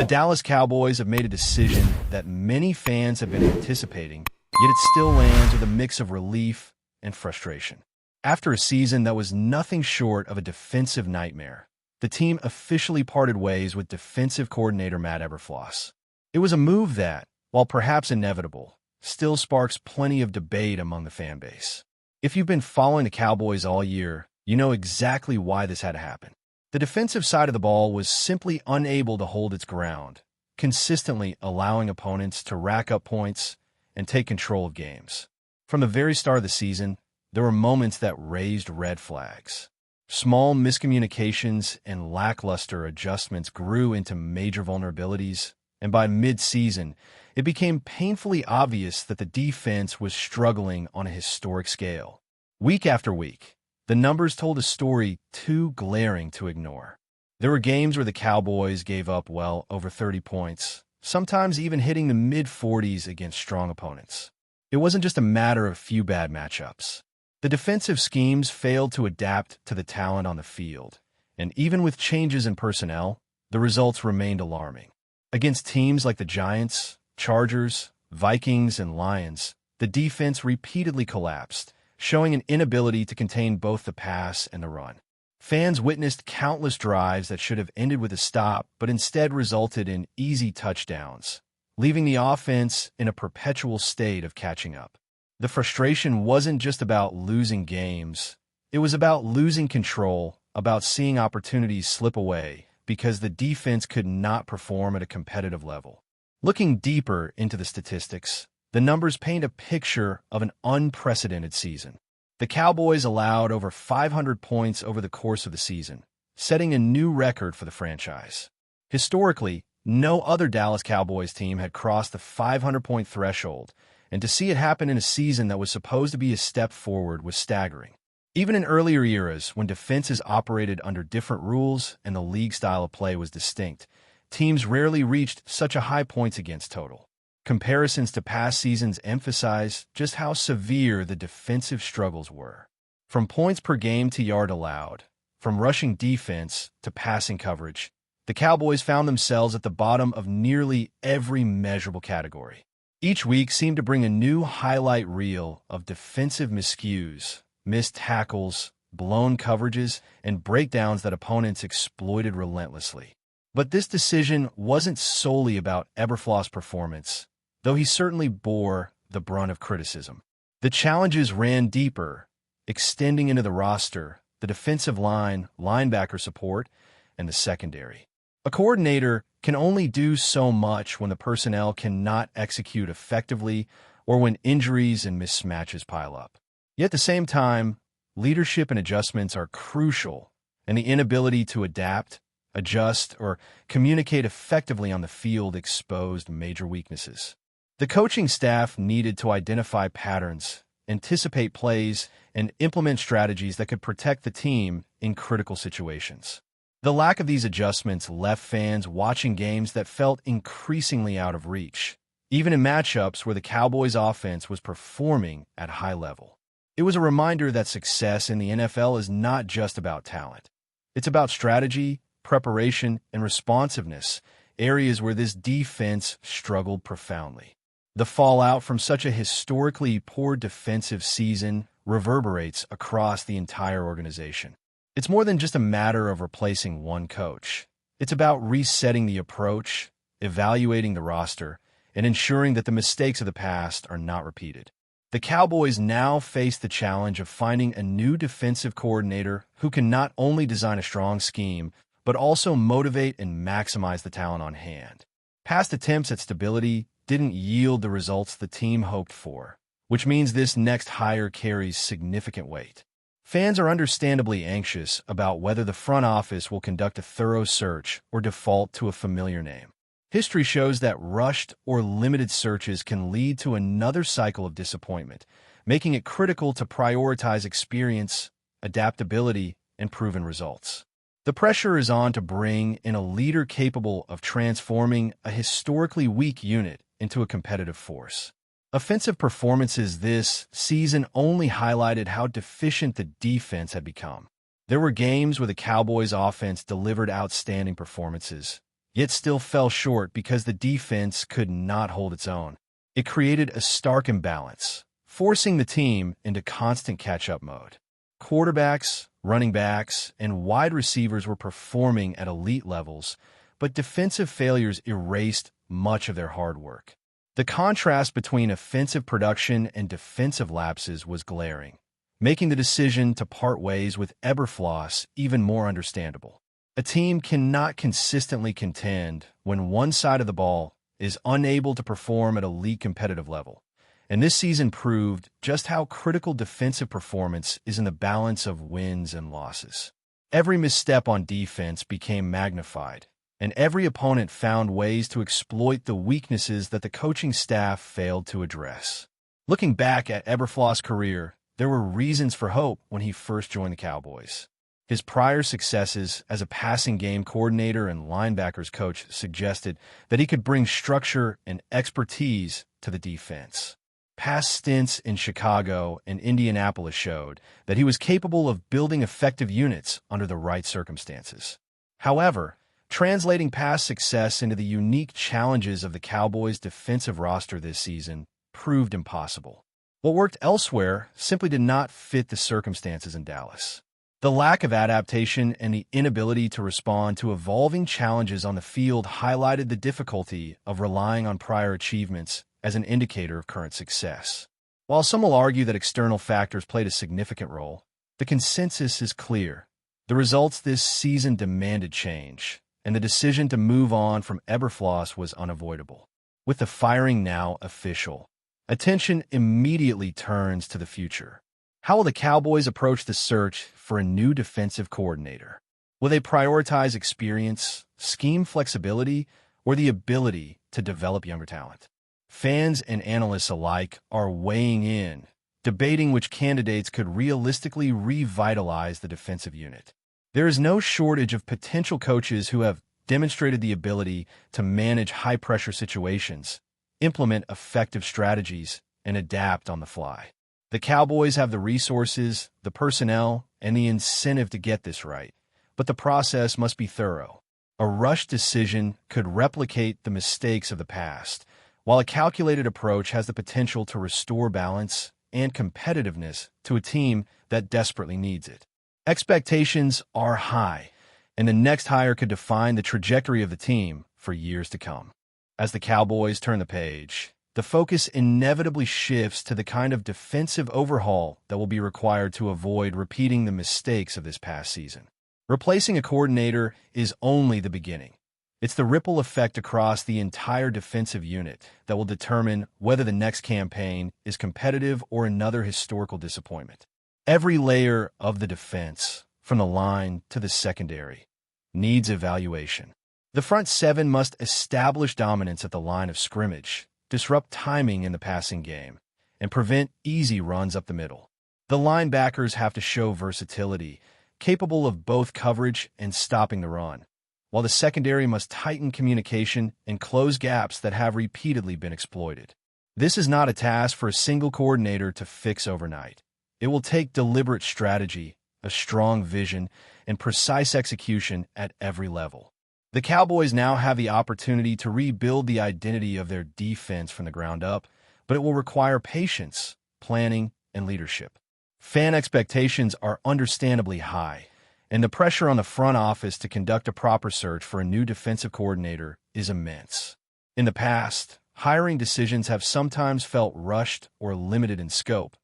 The Dallas Cowboys have made a decision that many fans have been anticipating, yet it still lands with a mix of relief and frustration. After a season that was nothing short of a defensive nightmare, the team officially parted ways with defensive coordinator Matt Eberfloss. It was a move that, while perhaps inevitable, still sparks plenty of debate among the fan base. If you've been following the Cowboys all year, you know exactly why this had to happen. The defensive side of the ball was simply unable to hold its ground, consistently allowing opponents to rack up points and take control of games. From the very start of the season, there were moments that raised red flags. Small miscommunications and lackluster adjustments grew into major vulnerabilities, and by mid-season, it became painfully obvious that the defense was struggling on a historic scale. Week after week, the numbers told a story too glaring to ignore. There were games where the Cowboys gave up well over 30 points, sometimes even hitting the mid-40s against strong opponents. It wasn't just a matter of few bad matchups. The defensive schemes failed to adapt to the talent on the field, and even with changes in personnel, the results remained alarming. Against teams like the Giants, Chargers, Vikings, and Lions, the defense repeatedly collapsed, showing an inability to contain both the pass and the run. Fans witnessed countless drives that should have ended with a stop, but instead resulted in easy touchdowns, leaving the offense in a perpetual state of catching up. The frustration wasn't just about losing games. It was about losing control, about seeing opportunities slip away because the defense could not perform at a competitive level. Looking deeper into the statistics, the numbers paint a picture of an unprecedented season. The Cowboys allowed over 500 points over the course of the season, setting a new record for the franchise. Historically, no other Dallas Cowboys team had crossed the 500-point threshold, and to see it happen in a season that was supposed to be a step forward was staggering. Even in earlier eras, when defenses operated under different rules and the league style of play was distinct, teams rarely reached such a high points against total. Comparisons to past seasons emphasize just how severe the defensive struggles were. From points per game to yard allowed, from rushing defense to passing coverage, the Cowboys found themselves at the bottom of nearly every measurable category. Each week seemed to bring a new highlight reel of defensive miscues, missed tackles, blown coverages, and breakdowns that opponents exploited relentlessly. But this decision wasn't solely about Eberfloss' performance, though he certainly bore the brunt of criticism. The challenges ran deeper, extending into the roster, the defensive line, linebacker support, and the secondary. A coordinator can only do so much when the personnel cannot execute effectively or when injuries and mismatches pile up. Yet at the same time, leadership and adjustments are crucial, and the inability to adapt, adjust, or communicate effectively on the field exposed major weaknesses. The coaching staff needed to identify patterns, anticipate plays, and implement strategies that could protect the team in critical situations. The lack of these adjustments left fans watching games that felt increasingly out of reach, even in matchups where the Cowboys' offense was performing at a high level. It was a reminder that success in the NFL is not just about talent. It's about strategy, preparation, and responsiveness, areas where this defense struggled profoundly. The fallout from such a historically poor defensive season reverberates across the entire organization. It's more than just a matter of replacing one coach. It's about resetting the approach, evaluating the roster, and ensuring that the mistakes of the past are not repeated. The Cowboys now face the challenge of finding a new defensive coordinator who can not only design a strong scheme, but also motivate and maximize the talent on hand. Past attempts at stability didn't yield the results the team hoped for, which means this next hire carries significant weight. Fans are understandably anxious about whether the front office will conduct a thorough search or default to a familiar name. History shows that rushed or limited searches can lead to another cycle of disappointment, making it critical to prioritize experience, adaptability, and proven results. The pressure is on to bring in a leader capable of transforming a historically weak unit into a competitive force. Offensive performances this season only highlighted how deficient the defense had become. There were games where the Cowboys' offense delivered outstanding performances, yet still fell short because the defense could not hold its own. It created a stark imbalance, forcing the team into constant catch-up mode. Quarterbacks, running backs, and wide receivers were performing at elite levels, but defensive failures erased much of their hard work. The contrast between offensive production and defensive lapses was glaring, making the decision to part ways with Eberfloss even more understandable. A team cannot consistently contend when one side of the ball is unable to perform at elite competitive level, and this season proved just how critical defensive performance is in the balance of wins and losses. Every misstep on defense became magnified, and every opponent found ways to exploit the weaknesses that the coaching staff failed to address. Looking back at Eberfloss' career, there were reasons for hope when he first joined the Cowboys. His prior successes as a passing game coordinator and linebackers coach suggested that he could bring structure and expertise to the defense. Past stints in Chicago and Indianapolis showed that he was capable of building effective units under the right circumstances. However, translating past success into the unique challenges of the Cowboys' defensive roster this season proved impossible. What worked elsewhere simply did not fit the circumstances in Dallas. The lack of adaptation and the inability to respond to evolving challenges on the field highlighted the difficulty of relying on prior achievements as an indicator of current success. While some will argue that external factors played a significant role, the consensus is clear. The results this season demanded change, and the decision to move on from Eberfloss was unavoidable. With the firing now official, attention immediately turns to the future. How will the Cowboys approach the search for a new defensive coordinator? Will they prioritize experience, scheme flexibility, or the ability to develop younger talent? Fans and analysts alike are weighing in, debating which candidates could realistically revitalize the defensive unit. There is no shortage of potential coaches who have demonstrated the ability to manage high-pressure situations, implement effective strategies, and adapt on the fly. The Cowboys have the resources, the personnel, and the incentive to get this right, but the process must be thorough. A rushed decision could replicate the mistakes of the past, while a calculated approach has the potential to restore balance and competitiveness to a team that desperately needs it. Expectations are high, and the next hire could define the trajectory of the team for years to come. As the Cowboys turn the page, the focus inevitably shifts to the kind of defensive overhaul that will be required to avoid repeating the mistakes of this past season. Replacing a coordinator is only the beginning. It's the ripple effect across the entire defensive unit that will determine whether the next campaign is competitive or another historical disappointment. Every layer of the defense, from the line to the secondary, needs evaluation. The front seven must establish dominance at the line of scrimmage, disrupt timing in the passing game, and prevent easy runs up the middle. The linebackers have to show versatility, capable of both coverage and stopping the run, while the secondary must tighten communication and close gaps that have repeatedly been exploited. This is not a task for a single coordinator to fix overnight. It will take deliberate strategy, a strong vision, and precise execution at every level. The Cowboys now have the opportunity to rebuild the identity of their defense from the ground up, but it will require patience, planning, and leadership. Fan expectations are understandably high, and the pressure on the front office to conduct a proper search for a new defensive coordinator is immense. In the past, hiring decisions have sometimes felt rushed or limited in scope,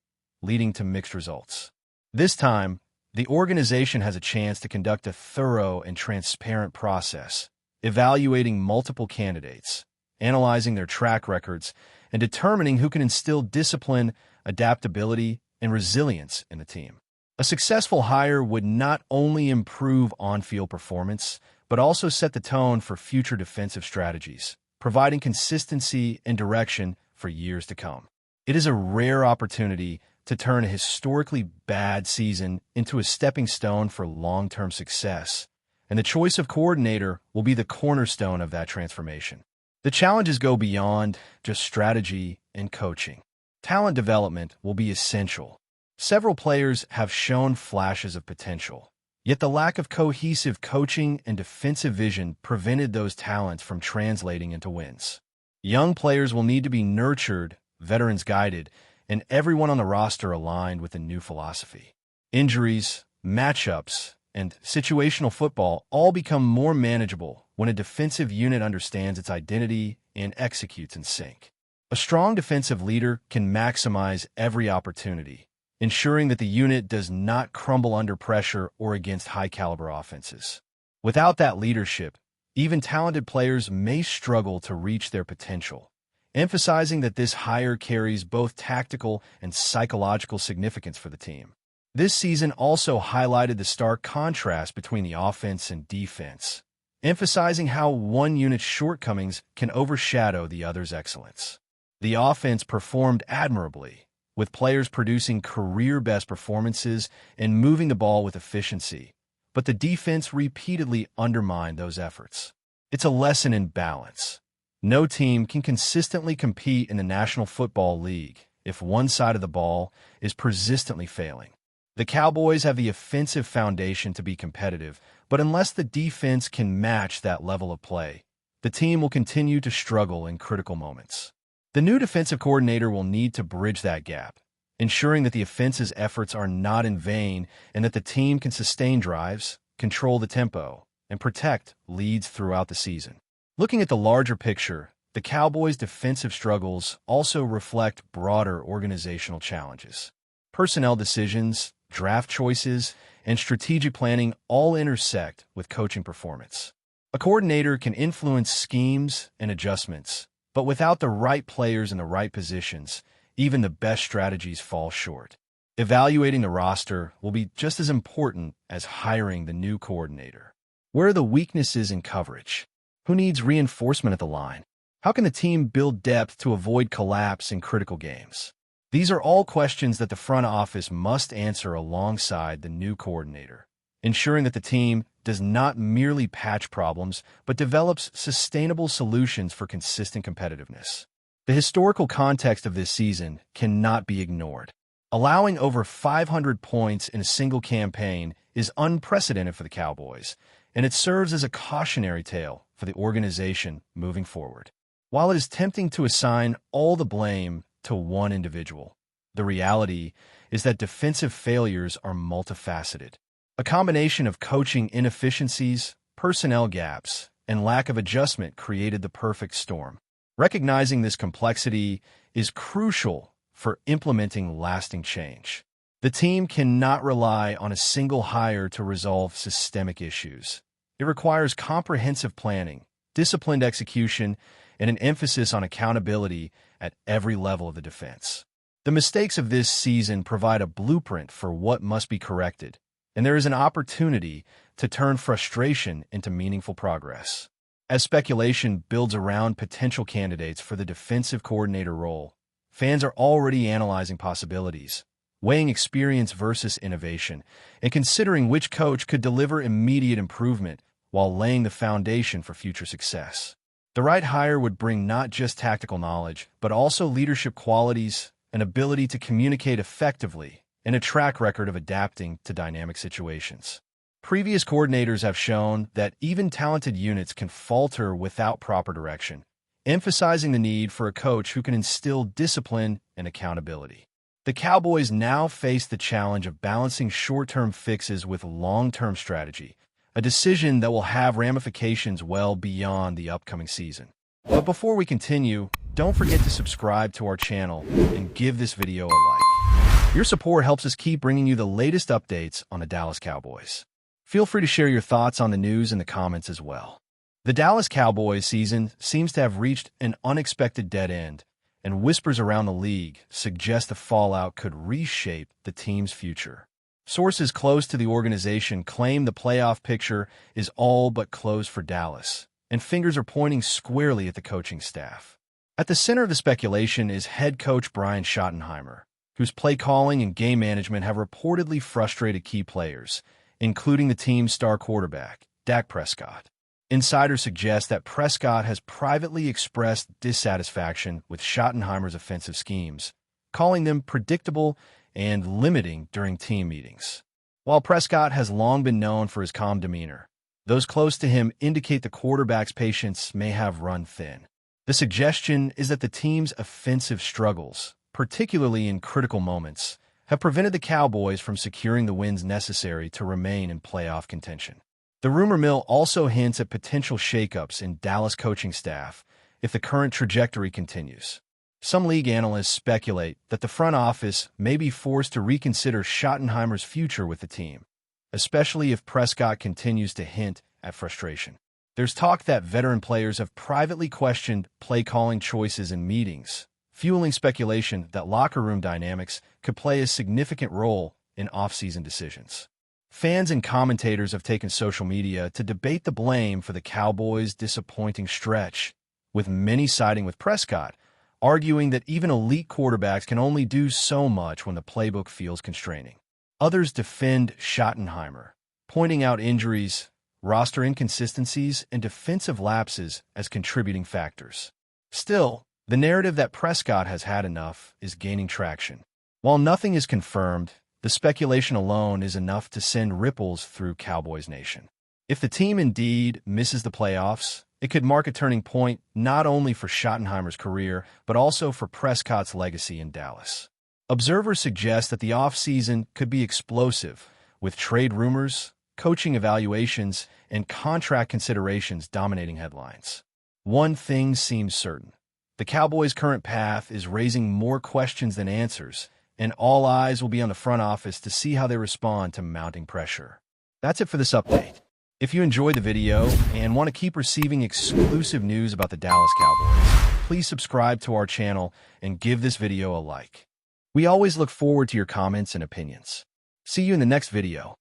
leading to mixed results. This time, the organization has a chance to conduct a thorough and transparent process, evaluating multiple candidates, analyzing their track records, and determining who can instill discipline, adaptability, and resilience in the team. A successful hire would not only improve on-field performance, but also set the tone for future defensive strategies, providing consistency and direction for years to come. It is a rare opportunity to turn a historically bad season into a stepping stone for long-term success, and the choice of coordinator will be the cornerstone of that transformation. The challenges go beyond just strategy and coaching. Talent development will be essential. Several players have shown flashes of potential, Yet the lack of cohesive coaching and defensive vision prevented those talents from translating into wins. Young players will need to be nurtured, veterans guided, and everyone on the roster aligned with a new philosophy. Injuries, matchups, and situational football all become more manageable when a defensive unit understands its identity and executes in sync. A strong defensive leader can maximize every opportunity, ensuring that the unit does not crumble under pressure or against high-caliber offenses. Without that leadership, even talented players may struggle to reach their potential, emphasizing that this hire carries both tactical and psychological significance for the team. This season also highlighted the stark contrast between the offense and defense, emphasizing how one unit's shortcomings can overshadow the other's excellence. The offense performed admirably, with players producing career-best performances and moving the ball with efficiency, but the defense repeatedly undermined those efforts. It's a lesson in balance. No team can consistently compete in the National Football League if one side of the ball is persistently failing. The Cowboys have the offensive foundation to be competitive, but unless the defense can match that level of play, the team will continue to struggle in critical moments. The new defensive coordinator will need to bridge that gap, ensuring that the offense's efforts are not in vain and that the team can sustain drives, control the tempo, and protect leads throughout the season. Looking at the larger picture, the Cowboys' defensive struggles also reflect broader organizational challenges. Personnel decisions, draft choices, and strategic planning all intersect with coaching performance. A coordinator can influence schemes and adjustments, but without the right players in the right positions, even the best strategies fall short. Evaluating the roster will be just as important as hiring the new coordinator. Where are the weaknesses in coverage? Who needs reinforcement at the line? How can the team build depth to avoid collapse in critical games? These are all questions that the front office must answer alongside the new coordinator, ensuring that the team does not merely patch problems, but develops sustainable solutions for consistent competitiveness. The historical context of this season cannot be ignored. Allowing over 500 points in a single campaign is unprecedented for the Cowboys, and it serves as a cautionary tale for the organization moving forward. While it is tempting to assign all the blame to one individual, the reality is that defensive failures are multifaceted. A combination of coaching inefficiencies, personnel gaps, and lack of adjustment created the perfect storm. Recognizing this complexity is crucial for implementing lasting change. The team cannot rely on a single hire to resolve systemic issues. It requires comprehensive planning, disciplined execution, and an emphasis on accountability at every level of the defense. The mistakes of this season provide a blueprint for what must be corrected, and there is an opportunity to turn frustration into meaningful progress. As speculation builds around potential candidates for the defensive coordinator role, fans are already analyzing possibilities, weighing experience versus innovation, and considering which coach could deliver immediate improvement while laying the foundation for future success. The right hire would bring not just tactical knowledge, but also leadership qualities, an ability to communicate effectively, and a track record of adapting to dynamic situations. Previous coordinators have shown that even talented units can falter without proper direction, emphasizing the need for a coach who can instill discipline and accountability. The Cowboys now face the challenge of balancing short-term fixes with long-term strategy, a decision that will have ramifications well beyond the upcoming season. But before we continue, don't forget to subscribe to our channel and give this video a like. Your support helps us keep bringing you the latest updates on the Dallas Cowboys. Feel free to share your thoughts on the news in the comments as well. The Dallas Cowboys season seems to have reached an unexpected dead end, and whispers around the league suggest the fallout could reshape the team's future. Sources close to the organization claim the playoff picture is all but closed for Dallas, and fingers are pointing squarely at the coaching staff. At the center of the speculation is head coach Brian Schottenheimer, whose play calling and game management have reportedly frustrated key players, including the team's star quarterback, Dak Prescott. Insiders suggest that Prescott has privately expressed dissatisfaction with Schottenheimer's offensive schemes, calling them predictable and limiting during team meetings. While Prescott has long been known for his calm demeanor, those close to him indicate the quarterback's patience may have run thin. The suggestion is that the team's offensive struggles, particularly in critical moments, have prevented the Cowboys from securing the wins necessary to remain in playoff contention. The rumor mill also hints at potential shakeups in Dallas coaching staff if the current trajectory continues. Some league analysts speculate that the front office may be forced to reconsider Schottenheimer's future with the team, especially if Prescott continues to hint at frustration. There's talk that veteran players have privately questioned play-calling choices in meetings, fueling speculation that locker room dynamics could play a significant role in off-season decisions. Fans and commentators have taken social media to debate the blame for the Cowboys' disappointing stretch, with many siding with Prescott, arguing that even elite quarterbacks can only do so much when the playbook feels constraining. Others defend Schottenheimer, pointing out injuries, roster inconsistencies, and defensive lapses as contributing factors. Still, the narrative that Prescott has had enough is gaining traction. While nothing is confirmed, the speculation alone is enough to send ripples through Cowboys Nation. If the team indeed misses the playoffs, it could mark a turning point not only for Schottenheimer's career, but also for Prescott's legacy in Dallas. Observers suggest that the offseason could be explosive, with trade rumors, coaching evaluations, and contract considerations dominating headlines. One thing seems certain. The Cowboys' current path is raising more questions than answers, and all eyes will be on the front office to see how they respond to mounting pressure. That's it for this update. If you enjoyed the video and want to keep receiving exclusive news about the Dallas Cowboys, please subscribe to our channel and give this video a like. We always look forward to your comments and opinions. See you in the next video.